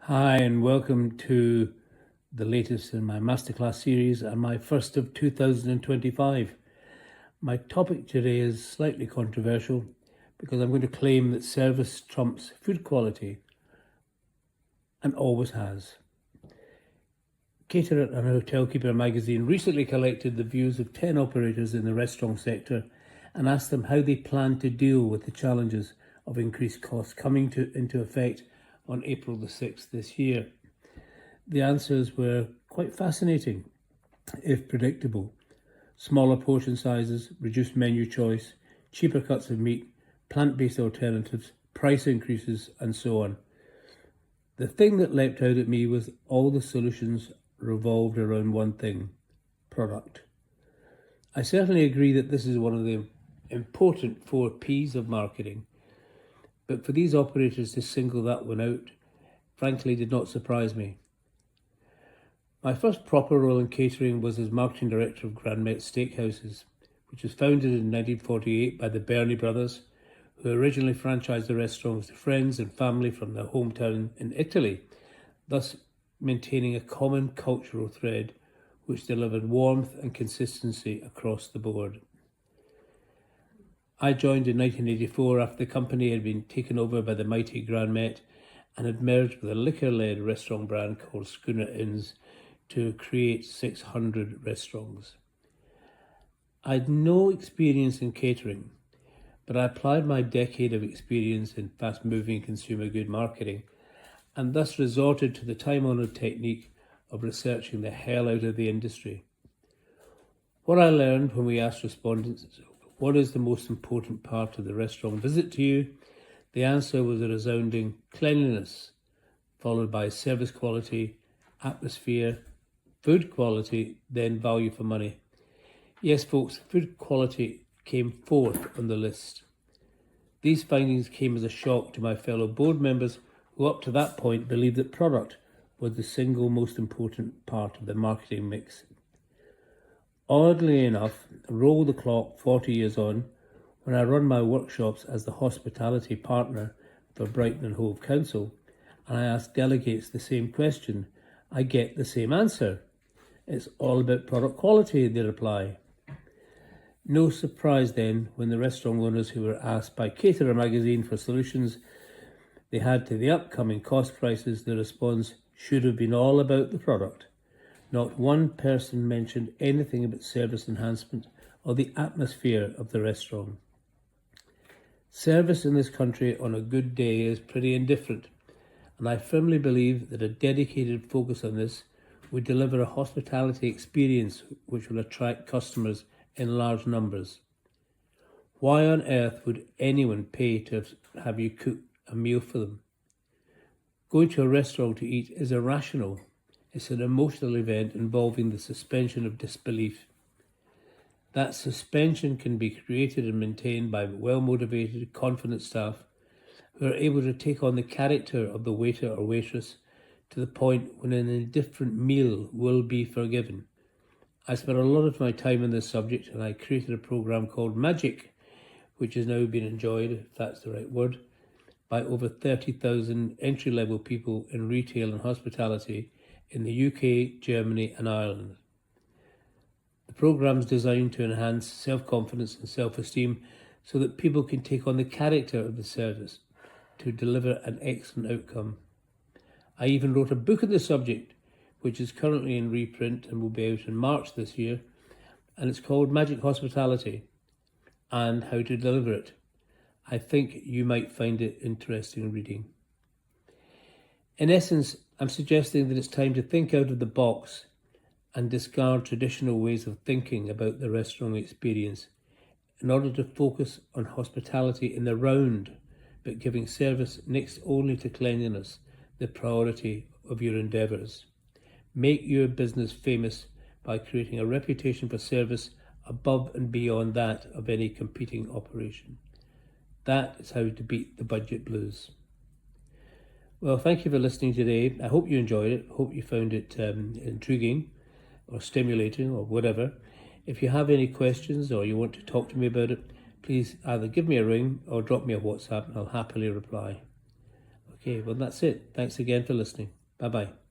Hi, and welcome to the latest in my Masterclass series and my first of 2025. My topic today is slightly controversial because I'm going to claim that service trumps food quality and always has. Caterer and Hotel Keeper magazine recently collected the views of 10 operators in the restaurant sector and asked them how they plan to deal with the challenges of increased costs coming into effect on April the 6th this year. The answers were quite fascinating, if predictable. Smaller portion sizes, reduced menu choice, cheaper cuts of meat, plant-based alternatives, price increases, and so on. The thing that leapt out at me was all the solutions revolved around one thing: product. I certainly agree that this is one of the important 4 Ps of marketing, but for these operators to single that one out, frankly, did not surprise me. My first proper role in catering was as marketing director of Grand Met Steakhouses, which was founded in 1948 by the Bernie brothers, who originally franchised the restaurants to friends and family from their hometown in Italy, thus maintaining a common cultural thread which delivered warmth and consistency across the board. I joined in 1984 after the company had been taken over by the mighty Grand Met and had merged with a liquor-led restaurant brand called Schooner Inns to create 600 restaurants. I had no experience in catering, but I applied my decade of experience in fast-moving consumer good marketing and thus resorted to the time-honoured technique of researching the hell out of the industry. What I learned when we asked respondents, what is the most important part of the restaurant visit to you? The answer was a resounding cleanliness, followed by service quality, atmosphere, food quality, then value for money. Yes, folks, food quality came fourth on the list. These findings came as a shock to my fellow board members who up to that point believed that product was the single most important part of the marketing mix. Oddly enough, roll the clock 40 years on, when I run my workshops as the hospitality partner for Brighton and Hove Council, and I ask delegates the same question, I get the same answer. It's all about product quality, they reply. No surprise then when the restaurant owners who were asked by Caterer magazine for solutions they had to the upcoming cost prices, the response should have been all about the product. Not one person mentioned anything about service enhancement or the atmosphere of the restaurant. Service in this country on a good day is pretty indifferent, and I firmly believe that a dedicated focus on this would deliver a hospitality experience which will attract customers in large numbers. Why on earth would anyone pay to have you cook a meal for them? Going to a restaurant to eat is irrational. It's an emotional event involving the suspension of disbelief. That suspension can be created and maintained by well-motivated, confident staff who are able to take on the character of the waiter or waitress to the point when an indifferent meal will be forgiven. I spent a lot of my time on this subject and I created a program called Magic, which has now been enjoyed, if that's the right word, by over 30,000 entry-level people in retail and hospitality in the UK, Germany and Ireland. The programme is designed to enhance self-confidence and self-esteem so that people can take on the character of the service to deliver an excellent outcome. I even wrote a book on the subject, which is currently in reprint and will be out in March this year, and it's called Magic Hospitality and How to Deliver It. I think you might find it interesting reading. In essence, I'm suggesting that it's time to think out of the box and discard traditional ways of thinking about the restaurant experience in order to focus on hospitality in the round, but giving service next only to cleanliness the priority of your endeavours. Make your business famous by creating a reputation for service above and beyond that of any competing operation. That is how to beat the budget blues. Well, thank you for listening today. I hope you enjoyed it. Hope you found it intriguing or stimulating or whatever. If you have any questions or you want to talk to me about it, please either give me a ring or drop me a WhatsApp and I'll happily reply. Okay, well that's it. Thanks again for listening. Bye-bye.